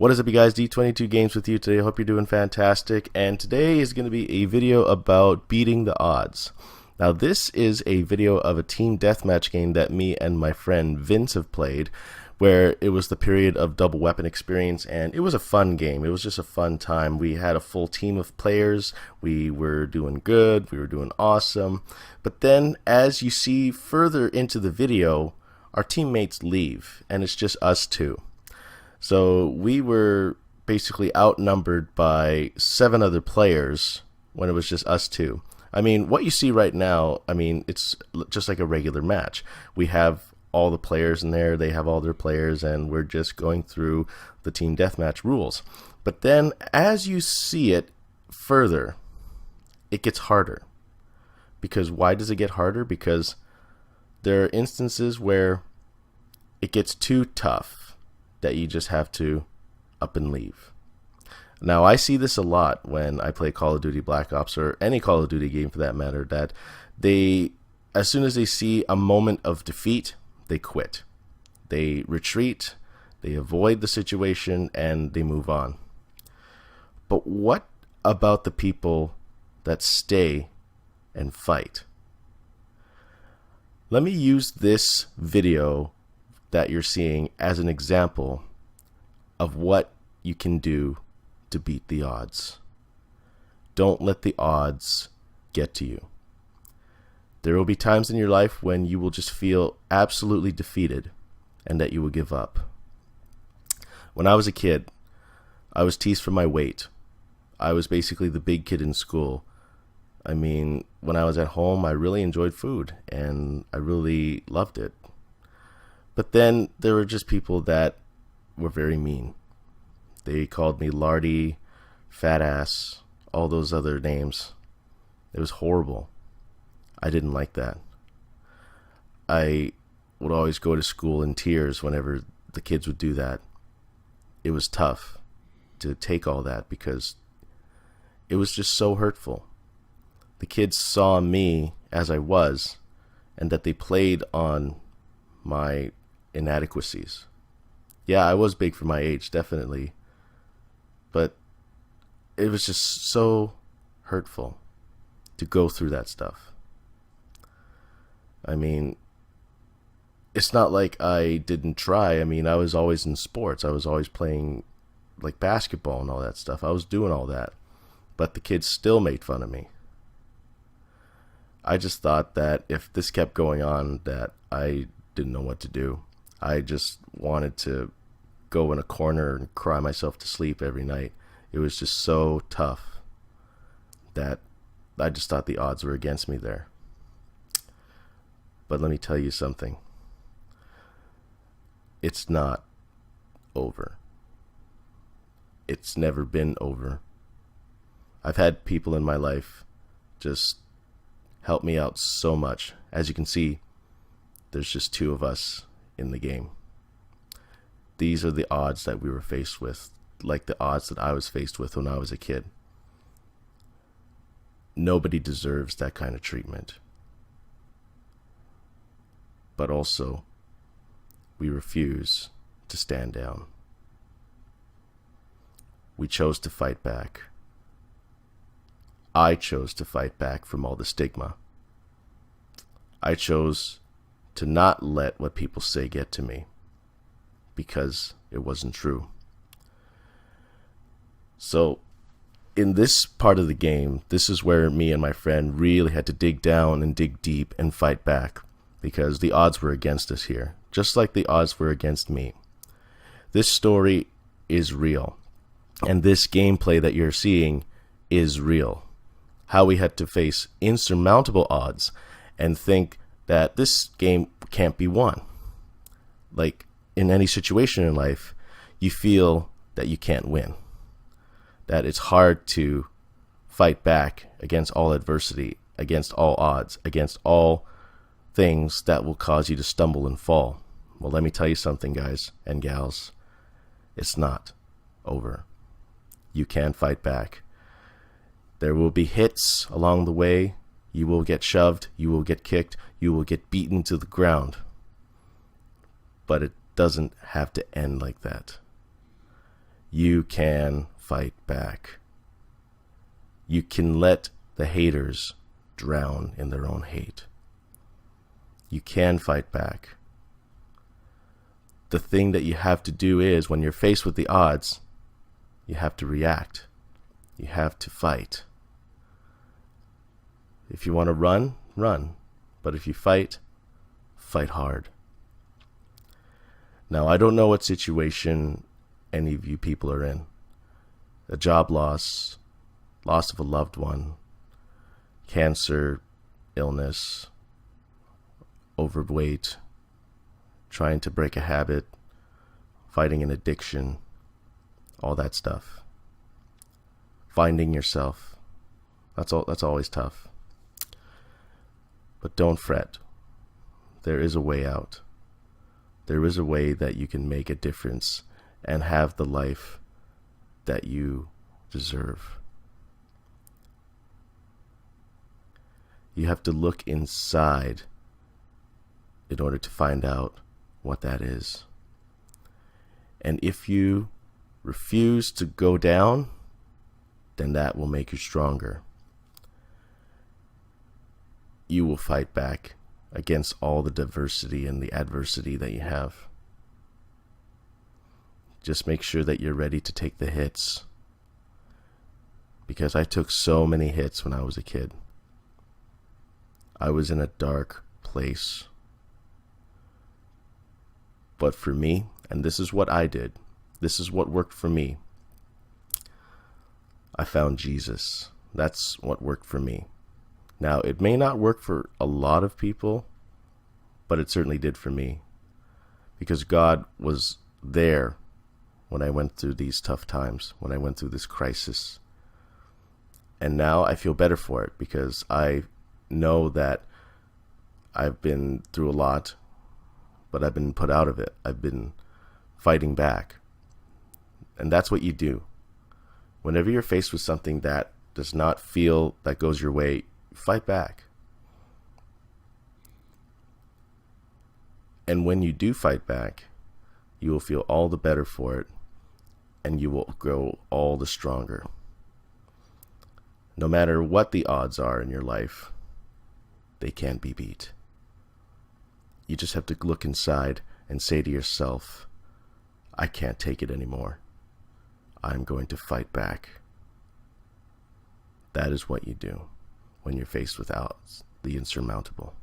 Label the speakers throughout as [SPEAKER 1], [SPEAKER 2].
[SPEAKER 1] What is up, you guys? D22 Games with you today. I hope you're doing fantastic. And today is going to be a video about beating the odds. Now, this is a video of a team deathmatch game that me and my friend Vince have played, where it was the period of double weapon experience, and it was a fun game. It was just a fun time. We had a full team of players. We were doing good. We were doing awesome. But then, as you see further into the video, our teammates leave, and it's just us two. So we were basically outnumbered by 7 other players when it was just us two. I mean, what you see right now, I mean, it's just like a regular match. We have all the players in there, they have all their players, and we're just going through the team deathmatch rules. But then, as you see it further, it gets harder. Because why does it get harder? Because there are instances where it gets too tough that you just have to up and leave. Now, I see this a lot when I play Call of Duty Black Ops, or any Call of Duty game for that matter, that they, as soon as they see a moment of defeat, they quit. They retreat, they avoid the situation, and they move on. But what about the people that stay and fight? Let me use this video that you're seeing as an example of what you can do to beat the odds. Don't let the odds get to you. There will be times in your life when you will just feel absolutely defeated and that you will give up. When I was a kid, I was teased for my weight. I was basically the big kid in school. I mean, when I was at home, I really enjoyed food and I really loved it. But then there were just people that were very mean. They called me lardy, fat ass, all those other names. It was horrible. I didn't like that. I would always go to school in tears whenever the kids would do that. It was tough to take all that because it was just so hurtful. The kids saw me as I was, and that they played on my inadequacies. Yeah, I was big for my age, definitely. But it was just so hurtful to go through that stuff. I mean, it's not like I didn't try. I mean, I was always in sports. I was always playing like basketball and all that stuff. I was doing all that. But the kids still made fun of me. I just thought that if this kept going on, that I didn't know what to do. I just wanted to go in a corner and cry myself to sleep every night. It was just so tough that I just thought the odds were against me there. But let me tell you something. It's not over. It's never been over. I've had people in my life just help me out so much. As you can see, there's just 2 of us in the game. These are the odds that we were faced with, like the odds that I was faced with when I was a kid. Nobody deserves that kind of treatment. But also, we refuse to stand down. We chose to fight back. I chose to fight back from all the stigma. I chose to not let what people say get to me, because it wasn't true. So, in this part of the game, this is where me and my friend really had to dig down and dig deep and fight back, because the odds were against us here, just like the odds were against me. This story is real, and this gameplay that you're seeing is real. How we had to face insurmountable odds and think that this game can't be won. Like in any situation in life, you feel that you can't win. That it's hard to fight back against all adversity, against all odds, against all things that will cause you to stumble and fall. Well, let me tell you something, guys and gals. It's not over. You can fight back. There will be hits along the way. You will get shoved, you will get kicked, you will get beaten to the ground. But it doesn't have to end like that. You can fight back. You can let the haters drown in their own hate. You can fight back. The thing that you have to do is, when you're faced with the odds, you have to react. You have to fight. If you want to run, run. But if you fight, fight hard. Now, I don't know what situation any of you people are in. A job loss, loss of a loved one, cancer, illness, overweight, trying to break a habit, fighting an addiction, all that stuff. Finding yourself. That's always tough. But don't fret. There is a way out. There is a way that you can make a difference and have the life that you deserve. You have to look inside in order to find out what that is. And if you refuse to go down, then that will make you stronger. You will fight back against all the diversity and the adversity that you have. Just make sure that you're ready to take the hits. Because I took so many hits when I was a kid. I was in a dark place. But for me, and this is what I did, this is what worked for me, I found Jesus. That's what worked for me. Now, it may not work for a lot of people, but it certainly did for me. Because God was there when I went through these tough times, when I went through this crisis. And now I feel better for it because I know that I've been through a lot, but I've been put out of it. I've been fighting back. And that's what you do. Whenever you're faced with something that does not feel that goes your way, fight back. And when you do fight back, you will feel all the better for it, and you will grow all the stronger. No matter what the odds are in your life, they can't be beat. You just have to look inside and say to yourself, I can't take it anymore. I'm going to fight back. That is what you do when you're faced with the insurmountable.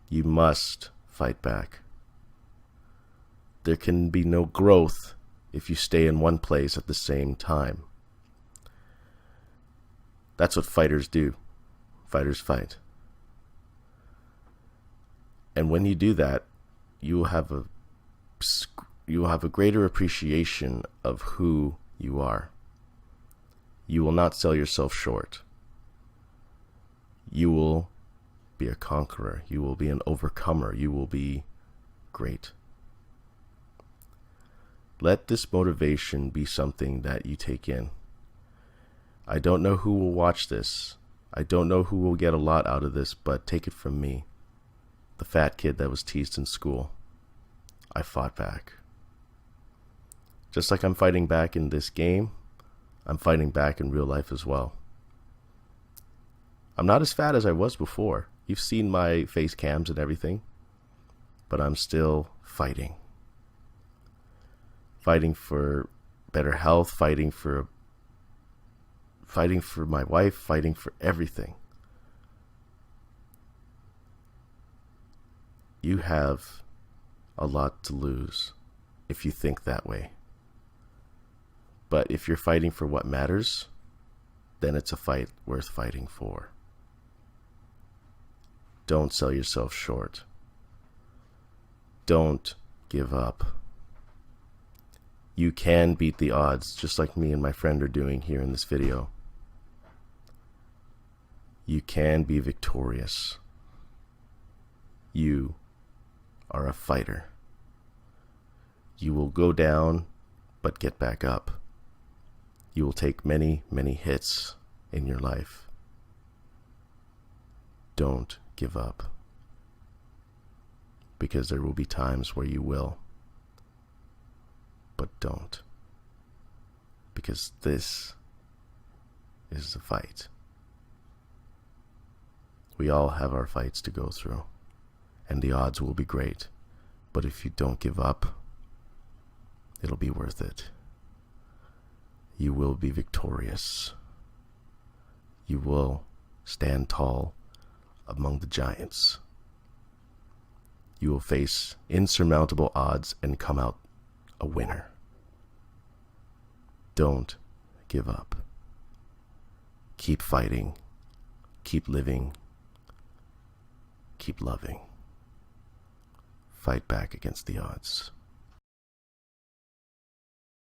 [SPEAKER 1] You must fight back. There can be no growth if you stay in one place at the same time. That's what fighters do. Fighters fight. And when you do that, you will have a greater appreciation of who you are. You will not sell yourself short. You will be a conqueror. You will be an overcomer. You will be great. Let this motivation be something that you take in. I don't know who will watch this. I don't know who will get a lot out of this, but take it from me, the fat kid that was teased in school. I fought back. Just like I'm fighting back in this game, I'm fighting back in real life as well. I'm not as fat as I was before. You've seen my face cams and everything, but I'm still fighting. Fighting for better health, fighting for my wife, fighting for everything. You have a lot to lose if you think that way. But if you're fighting for what matters, then it's a fight worth fighting for. Don't sell yourself short. Don't give up. You can beat the odds, just like me and my friend are doing here in this video. You can be victorious. You are a fighter. You will go down, but get back up. You will take many, many hits in your life. Don't give up. Because there will be times where you will. But don't. Because this is a fight. We all have our fights to go through, and the odds will be great. But if you don't give up, it'll be worth it. You will be victorious. You will stand tall among the giants. You will face insurmountable odds and come out a winner. Don't give up. Keep fighting. Keep living. Keep loving. Fight back against the odds.